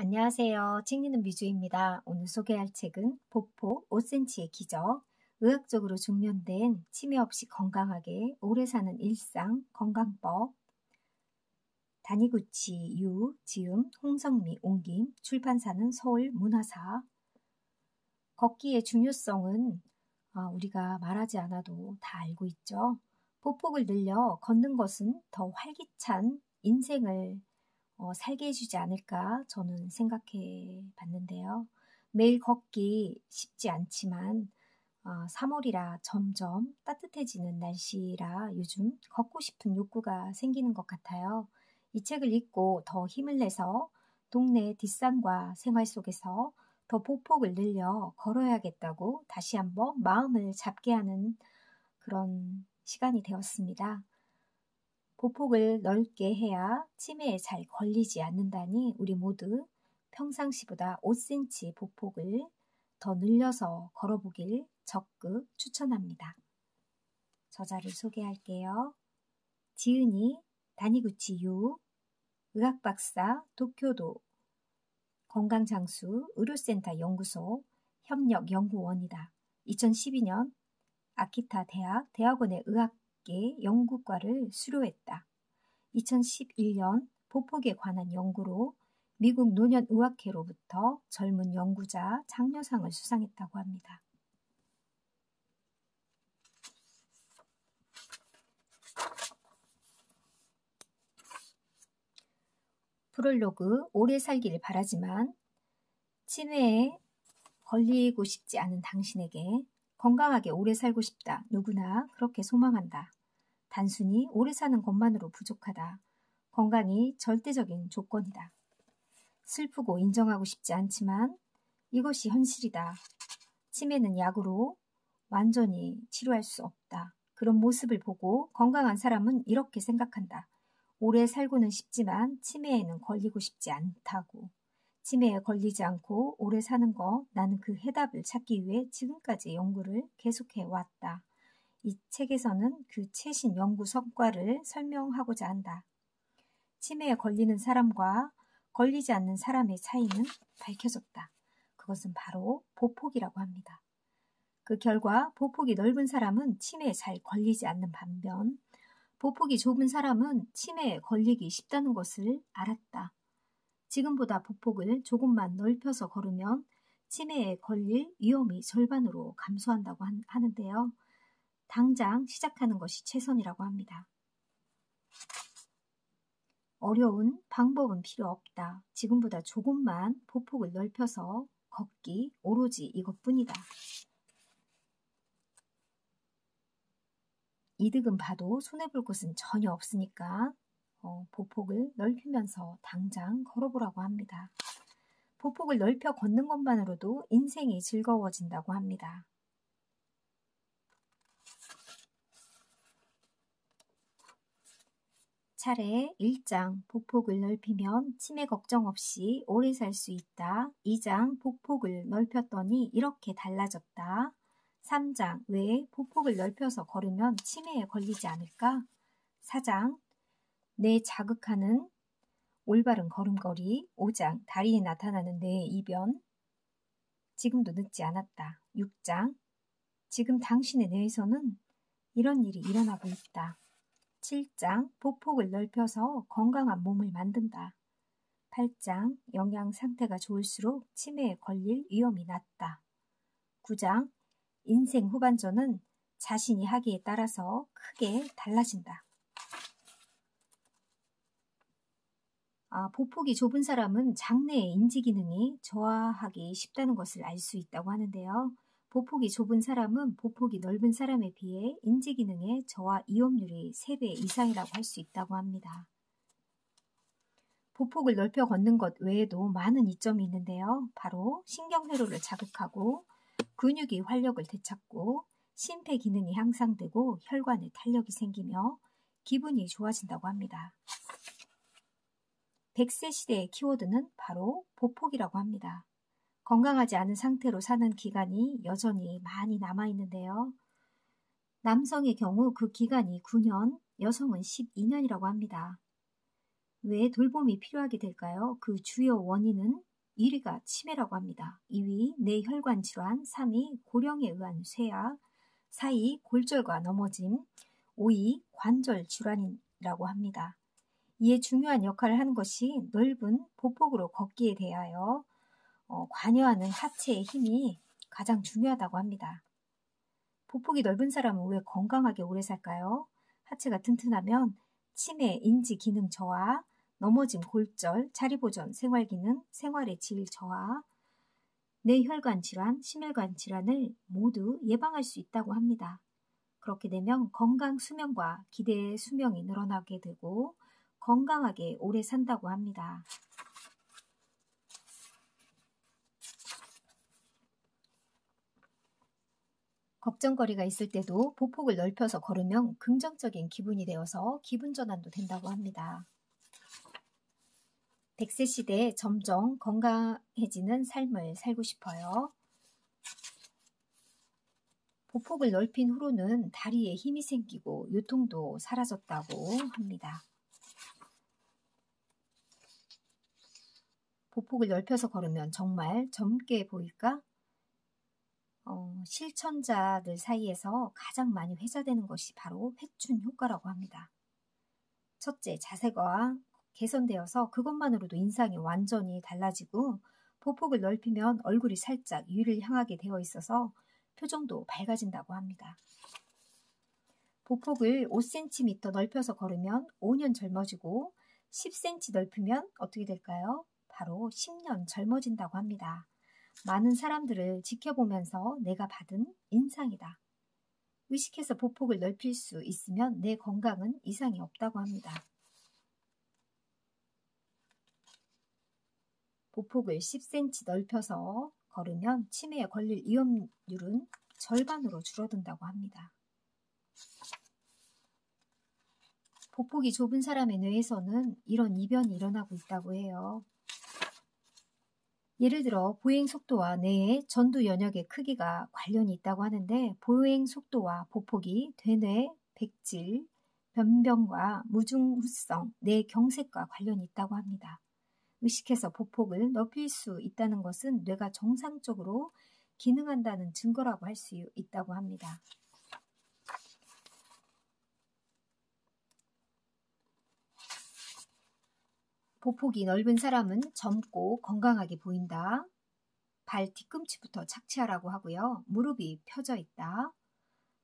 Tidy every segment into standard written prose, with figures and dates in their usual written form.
안녕하세요. 책 읽는 뮤즈입니다. 오늘 소개할 책은 보폭 5cm의 기적, 의학적으로 증명된 치매 없이 건강하게 오래 사는 일상 건강법, 다니구치 유, 지음, 홍성미, 옮김, 출판사는 서울문화사. 걷기의 중요성은 우리가 말하지 않아도 다 알고 있죠. 보폭을 늘려 걷는 것은 더 활기찬 인생을 살게 해주지 않을까 저는 생각해 봤는데요. 매일 걷기 쉽지 않지만 3월이라 점점 따뜻해지는 날씨라 요즘 걷고 싶은 욕구가 생기는 것 같아요. 이 책을 읽고 더 힘을 내서 동네 뒷산과 생활 속에서 더 보폭을 늘려 걸어야겠다고 다시 한번 마음을 잡게 하는 그런 시간이 되었습니다. 보폭을 넓게 해야 치매에 잘 걸리지 않는다니 우리 모두 평상시보다 5cm 보폭을 더 늘려서 걸어보길 적극 추천합니다. 저자를 소개할게요. 지은이 다니구치 유, 의학박사 도쿄도 건강장수 의료센터 연구소 협력연구원이다. 2012년 아키타 대학 대학원의 의학계 연구과를 수료했다. 2011년 보폭에 관한 연구로 미국 노년의학회로부터 젊은 연구자 장려상을 수상했다고 합니다. 프롤로그. 오래 살기를 바라지만 치매에 걸리고 싶지 않은 당신에게 건강하게 오래 살고 싶다. 누구나 그렇게 소망한다. 단순히 오래 사는 것만으로 부족하다. 건강이 절대적인 조건이다. 슬프고 인정하고 싶지 않지만 이것이 현실이다. 치매는 약으로 완전히 치료할 수 없다. 그런 모습을 보고 건강한 사람은 이렇게 생각한다. 오래 살고는 싶지만 치매에는 걸리고 싶지 않다고. 치매에 걸리지 않고 오래 사는 거, 나는 그 해답을 찾기 위해 지금까지 연구를 계속해 왔다. 이 책에서는 그 최신 연구 성과를 설명하고자 한다. 치매에 걸리는 사람과 걸리지 않는 사람의 차이는 밝혀졌다. 그것은 바로 보폭이라고 합니다. 그 결과 보폭이 넓은 사람은 치매에 잘 걸리지 않는 반면 보폭이 좁은 사람은 치매에 걸리기 쉽다는 것을 알았다. 지금보다 보폭을 조금만 넓혀서 걸으면 치매에 걸릴 위험이 절반으로 감소한다고 하는데요. 당장 시작하는 것이 최선이라고 합니다. 어려운 방법은 필요 없다. 지금보다 조금만 보폭을 넓혀서 걷기, 오로지 이것뿐이다. 이득은 봐도 손해볼 것은 전혀 없으니까 보폭을 넓히면서 당장 걸어보라고 합니다. 보폭을 넓혀 걷는 것만으로도 인생이 즐거워진다고 합니다. 차례 1장 보폭을 넓히면 치매 걱정 없이 오래 살 수 있다. 2장 보폭을 넓혔더니 이렇게 달라졌다. 3장 왜 보폭을 넓혀서 걸으면 치매에 걸리지 않을까? 4장 뇌 자극하는 올바른 걸음걸이. 5장 다리에 나타나는 뇌의 이변. 지금도 늦지 않았다. 6장 지금 당신의 뇌에서는 이런 일이 일어나고 있다. 7장 보폭을 넓혀서 건강한 몸을 만든다. 8장 영양 상태가 좋을수록 치매에 걸릴 위험이 낮다. 9장 인생 후반전은 자신이 하기에 따라서 크게 달라진다. 보폭이 좁은 사람은 장내의 인지 기능이 저하하기 쉽다는 것을 알 수 있다고 하는데요. 보폭이 좁은 사람은 보폭이 넓은 사람에 비해 인지 기능의 저하 위험률이 3배 이상이라고 할 수 있다고 합니다. 보폭을 넓혀 걷는 것 외에도 많은 이점이 있는데요. 바로 신경회로를 자극하고 근육이 활력을 되찾고 심폐 기능이 향상되고 혈관에 탄력이 생기며 기분이 좋아진다고 합니다. 100세 시대의 키워드는 바로 보폭이라고 합니다. 건강하지 않은 상태로 사는 기간이 여전히 많이 남아있는데요. 남성의 경우 그 기간이 9년, 여성은 12년이라고 합니다. 왜 돌봄이 필요하게 될까요? 그 주요 원인은 1위가 치매라고 합니다. 2위 뇌혈관 질환, 3위 고령에 의한 쇠약, 4위 골절과 넘어짐, 5위 관절 질환이라고 합니다. 이에 중요한 역할을 하는 것이 넓은 보폭으로 걷기에 대하여 관여하는 하체의 힘이 가장 중요하다고 합니다. 보폭이 넓은 사람은 왜 건강하게 오래 살까요? 하체가 튼튼하면 치매, 인지 기능 저하, 넘어짐, 골절, 자리보전, 생활기능, 생활의 질 저하, 뇌혈관 질환, 심혈관 질환을 모두 예방할 수 있다고 합니다. 그렇게 되면 건강 수명과 기대 수명이 늘어나게 되고 건강하게 오래 산다고 합니다. 걱정거리가 있을 때도 보폭을 넓혀서 걸으면 긍정적인 기분이 되어서 기분 전환도 된다고 합니다. 100세 시대에 점점 건강해지는 삶을 살고 싶어요. 보폭을 넓힌 후로는 다리에 힘이 생기고 요통도 사라졌다고 합니다. 보폭을 넓혀서 걸으면 정말 젊게 보일까? 실천자들 사이에서 가장 많이 회자되는 것이 바로 회춘 효과라고 합니다. 첫째, 자세가 개선되어서 그것만으로도 인상이 완전히 달라지고 보폭을 넓히면 얼굴이 살짝 위를 향하게 되어 있어서 표정도 밝아진다고 합니다. 보폭을 5cm 넓혀서 걸으면 5년 젊어지고 10cm 넓히면 어떻게 될까요? 바로 10년 젊어진다고 합니다. 많은 사람들을 지켜보면서 내가 받은 인상이다. 의식해서 보폭을 넓힐 수 있으면 내 건강은 이상이 없다고 합니다. 보폭을 10cm 넓혀서 걸으면 치매에 걸릴 위험률은 절반으로 줄어든다고 합니다. 보폭이 좁은 사람의 뇌에서는 이런 이변이 일어나고 있다고 해요. 예를 들어 보행 속도와 뇌의 전두 연역의 크기가 관련이 있다고 하는데 보행 속도와 보폭이 되뇌 백질, 변병과 무중후성, 뇌 경색과 관련이 있다고 합니다. 의식해서 보폭을 넓힐 수 있다는 것은 뇌가 정상적으로 기능한다는 증거라고 할 수 있다고 합니다. 보폭이 넓은 사람은 젊고 건강하게 보인다. 발 뒤꿈치부터 착지하라고 하고요. 무릎이 펴져 있다.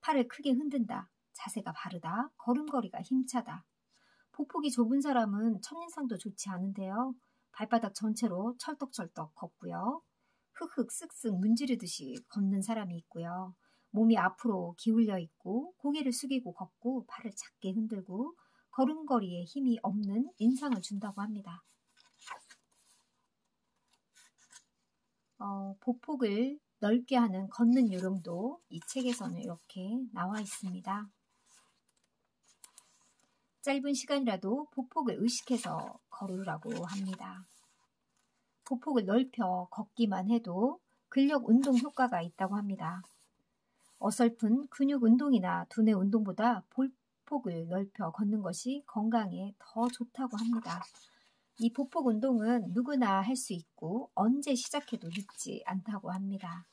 팔을 크게 흔든다. 자세가 바르다. 걸음걸이가 힘차다. 보폭이 좁은 사람은 첫인상도 좋지 않은데요. 발바닥 전체로 철떡철떡 걷고요. 흑흑 쓱쓱 문지르듯이 걷는 사람이 있고요. 몸이 앞으로 기울여 있고 고개를 숙이고 걷고 팔을 작게 흔들고 걸음걸이에 힘이 없는 인상을 준다고 합니다. 보폭을 넓게 하는 걷는 요령도 이 책에서는 이렇게 나와 있습니다. 짧은 시간이라도 보폭을 의식해서 걸으라고 합니다. 보폭을 넓혀 걷기만 해도 근력 운동 효과가 있다고 합니다. 어설픈 근육 운동이나 두뇌 운동보다 보폭을 넓혀 걷는 것이 건강에 더 좋다고 합니다. 이 보폭 운동은 누구나 할 수 있고 언제 시작해도 늦지 않다고 합니다.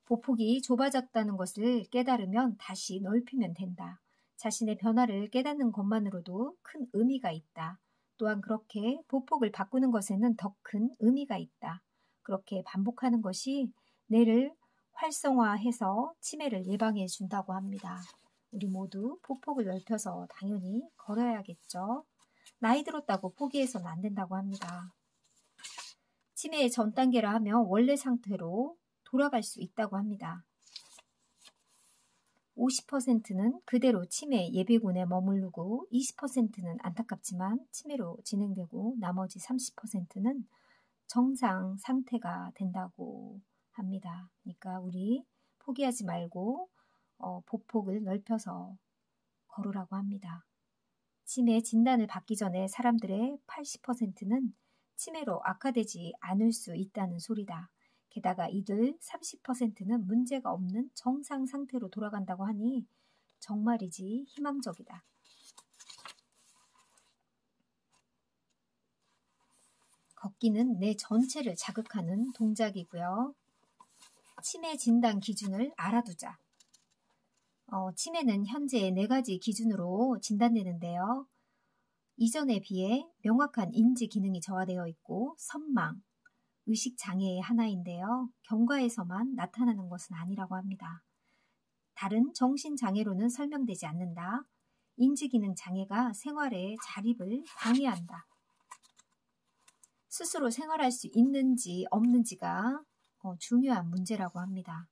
보폭이 좁아졌다는 것을 깨달으면 다시 넓히면 된다. 자신의 변화를 깨닫는 것만으로도 큰 의미가 있다. 또한 그렇게 보폭을 바꾸는 것에는 더 큰 의미가 있다. 그렇게 반복하는 것이 뇌를 활성화해서 치매를 예방해 준다고 합니다. 우리 모두 보폭을 넓혀서 당연히 걸어야겠죠. 나이 들었다고 포기해서는 안 된다고 합니다. 치매의 전 단계라 하면 원래 상태로 돌아갈 수 있다고 합니다. 50%는 그대로 치매 예비군에 머무르고 20%는 안타깝지만 치매로 진행되고 나머지 30%는 정상 상태가 된다고 합니다. 그러니까 우리 포기하지 말고 보폭을 넓혀서 걸으라고 합니다. 치매 진단을 받기 전에 사람들의 80%는 치매로 악화되지 않을 수 있다는 소리다. 게다가 이들 30%는 문제가 없는 정상 상태로 돌아간다고 하니 정말이지 희망적이다. 걷기는 뇌 전체를 자극하는 동작이고요. 치매 진단 기준을 알아두자. 치매는 현재 4가지 기준으로 진단되는데요. 이전에 비해 명확한 인지 기능이 저하되어 있고 선망, 의식 장애의 하나인데요. 경과에서만 나타나는 것은 아니라고 합니다. 다른 정신 장애로는 설명되지 않는다. 인지 기능 장애가 생활의 자립을 방해한다. 스스로 생활할 수 있는지 없는지가 중요한 문제라고 합니다.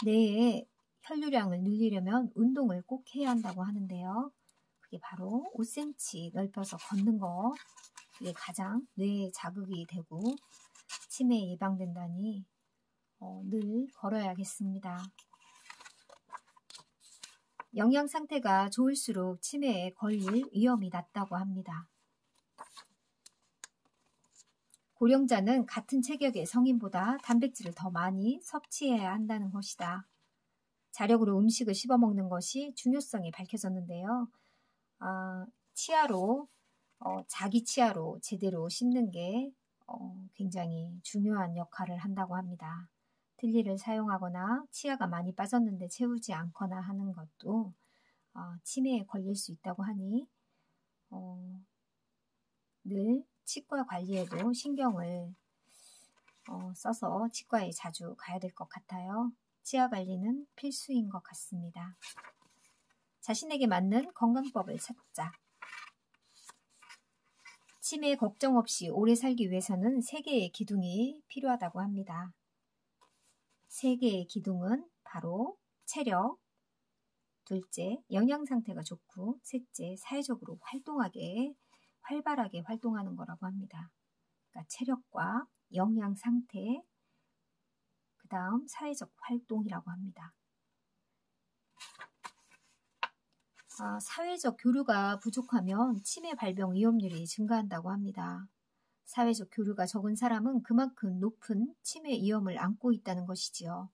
뇌의 혈류량을 늘리려면 운동을 꼭 해야 한다고 하는데요. 그게 바로 5cm 넓혀서 걷는 거. 그게 가장 뇌에 자극이 되고 치매에 예방된다니 늘 걸어야겠습니다. 영양 상태가 좋을수록 치매에 걸릴 위험이 낮다고 합니다. 고령자는 같은 체격의 성인보다 단백질을 더 많이 섭취해야 한다는 것이다. 자력으로 음식을 씹어먹는 것이 중요성이 밝혀졌는데요. 치아로 자기 치아로 제대로 씹는 게 굉장히 중요한 역할을 한다고 합니다. 들리를 사용하거나 치아가 많이 빠졌는데 채우지 않거나 하는 것도 치매에 걸릴 수 있다고 하니 늘 치과 관리에도 신경을 써서 치과에 자주 가야 될 것 같아요. 치아 관리는 필수인 것 같습니다. 자신에게 맞는 건강법을 찾자. 치매 걱정 없이 오래 살기 위해서는 3개의 기둥이 필요하다고 합니다. 3개의 기둥은 바로 체력, 둘째, 영양 상태가 좋고, 셋째, 사회적으로 활발하게 활동하는 거라고 합니다. 그러니까 체력과 영양 상태, 그 다음 사회적 활동이라고 합니다. 사회적 교류가 부족하면 치매 발병 위험률이 증가한다고 합니다. 사회적 교류가 적은 사람은 그만큼 높은 치매 위험을 안고 있다는 것이지요.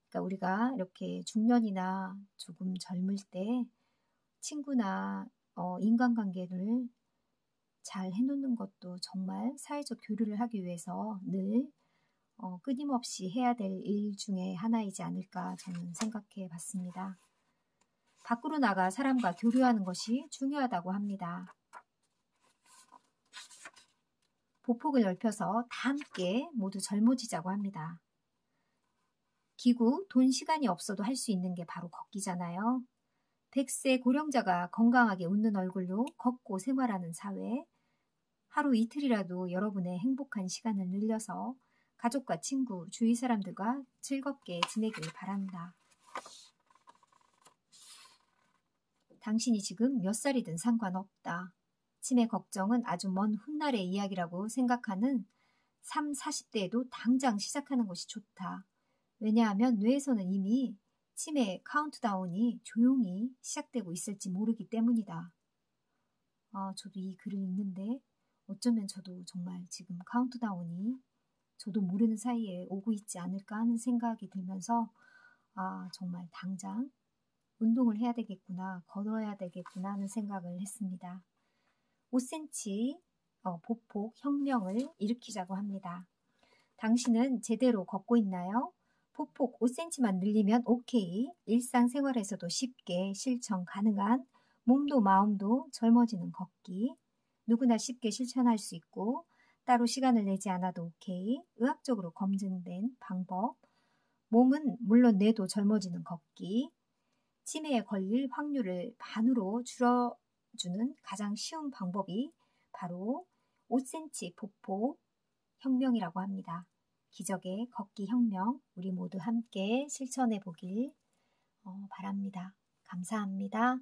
그러니까 우리가 이렇게 중년이나 조금 젊을 때 친구나 인간관계를 잘 해놓는 것도 정말 사회적 교류를 하기 위해서 늘 끊임없이 해야 될 일 중에 하나이지 않을까 저는 생각해 봤습니다. 밖으로 나가 사람과 교류하는 것이 중요하다고 합니다. 보폭을 넓혀서 다 함께 모두 젊어지자고 합니다. 기구, 돈, 시간이 없어도 할 수 있는 게 바로 걷기잖아요. 100세 고령자가 건강하게 웃는 얼굴로 걷고 생활하는 사회, 하루 이틀이라도 여러분의 행복한 시간을 늘려서 가족과 친구, 주위 사람들과 즐겁게 지내길 바랍니다. 당신이 지금 몇 살이든 상관없다. 치매 걱정은 아주 먼 훗날의 이야기라고 생각하는 30, 40대에도 당장 시작하는 것이 좋다. 왜냐하면 뇌에서는 이미 치매 카운트다운이 조용히 시작되고 있을지 모르기 때문이다. 저도 이 글을 읽는데 어쩌면 저도 정말 지금 카운트다운이 저도 모르는 사이에 오고 있지 않을까 하는 생각이 들면서 정말 당장 운동을 해야 되겠구나, 걸어야 되겠구나 하는 생각을 했습니다. 5cm 보폭 혁명을 일으키자고 합니다. 당신은 제대로 걷고 있나요? 보폭 5cm만 늘리면 오케이. 일상생활에서도 쉽게 실천 가능한 몸도 마음도 젊어지는 걷기. 누구나 쉽게 실천할 수 있고 따로 시간을 내지 않아도 오케이. 의학적으로 검증된 방법. 몸은 물론 뇌도 젊어지는 걷기. 치매에 걸릴 확률을 반으로 줄여주는 가장 쉬운 방법이 바로 5cm 보폭 혁명이라고 합니다. 기적의 걷기 혁명, 우리 모두 함께 실천해 보길 바랍니다. 감사합니다.